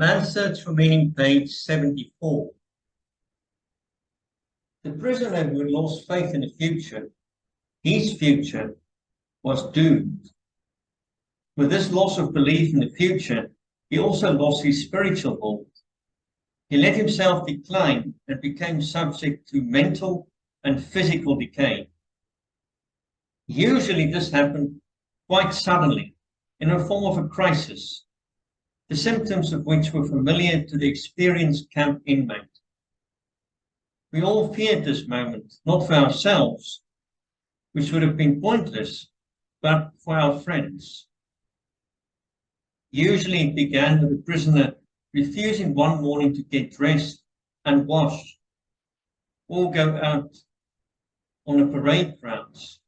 Man's Search for Meaning, page 74. The prisoner who had lost faith in the future, his future was doomed. With this loss of belief in the future, he also lost his spiritual hold. He let himself decline and became subject to mental and physical decay. Usually this happened quite suddenly, in a form of a crisis, the symptoms of which were familiar to the experienced camp inmate. We all feared this moment, not for ourselves, which would have been pointless, but for our friends. Usually it began with the prisoner refusing one morning to get dressed and wash, or go out on the parade grounds.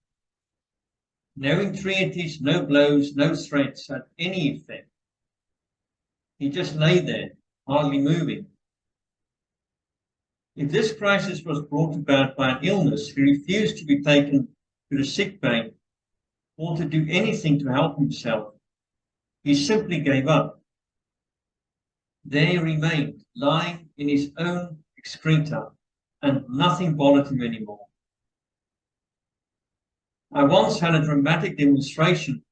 No entreaties, no blows, no threats had any effect. He just lay there, hardly moving. If this crisis was brought about by an illness, he refused to be taken to the sick bay or to do anything to help himself. He simply gave up. There he remained, lying in his own excreta, and nothing bothered him anymore. I once had a dramatic demonstration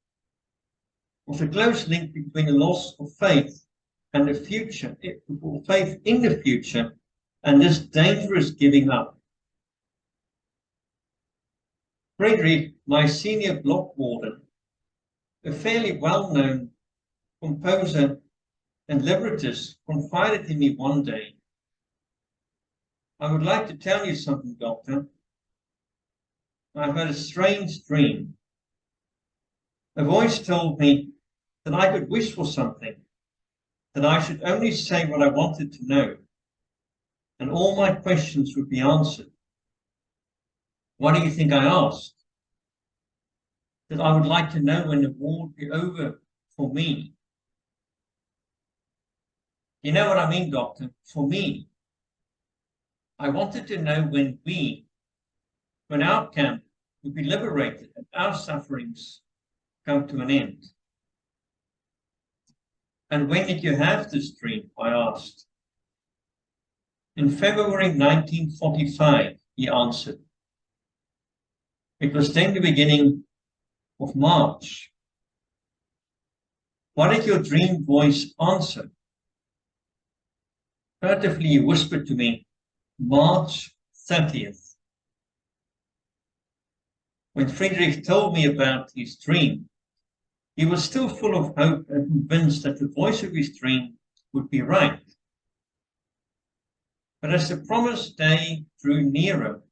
of the close link between the loss of faith and the future, or faith in the future, and this dangerous giving up. Frederick, my senior block warden, a fairly well-known composer and librettist, confided in me one day, "I would like to tell you something, Doctor. I've had a strange dream. A voice told me that I could wish for something, that I should only say what I wanted to know, and all my questions would be answered. What do you think I asked? That I would like to know when the war would be over for me. You know what I mean, Doctor? For me. I wanted to know when our camp would be liberated and our sufferings come to an end." "And when did you have this dream?" I asked. "In February 1945, he answered. "It was then the beginning of March." "What did your dream voice answer?" Furtively he whispered to me, "March 30th. When Friedrich told me about his dream, he was still full of hope and convinced that the voice of his dream would be right. But as the promised day drew nearer,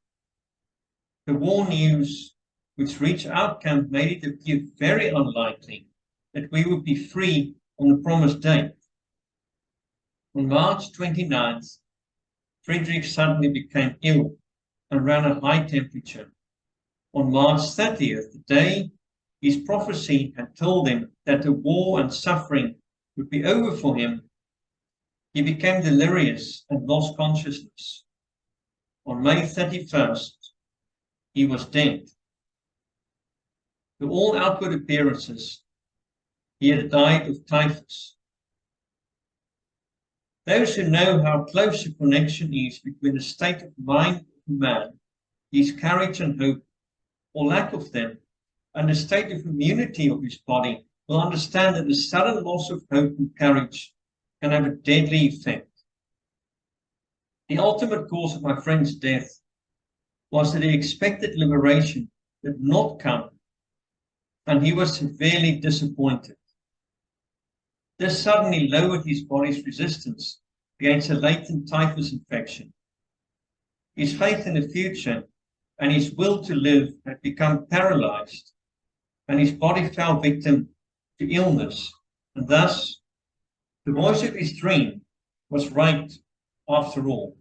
the war news which reached our camp made it appear very unlikely that we would be free on the promised date. On March 29th, Friedrich suddenly became ill and ran a high temperature. On March 30th, the day his prophecy had told him that the war and suffering would be over for him, he became delirious and lost consciousness. On May 31st, he was dead. To all outward appearances, he had died of typhus. Those who know how close the connection is between the state of mind of a man, his courage and hope, or lack of them, and the state of immunity of his body, will understand that the sudden loss of hope and courage can have a deadly effect. The ultimate cause of my friend's death was that the expected liberation did not come, and he was severely disappointed. This suddenly lowered his body's resistance against a latent typhus infection. His faith in the future and his will to live had become paralyzed, and his body fell victim to illness, and thus the voice of his dream was right after all.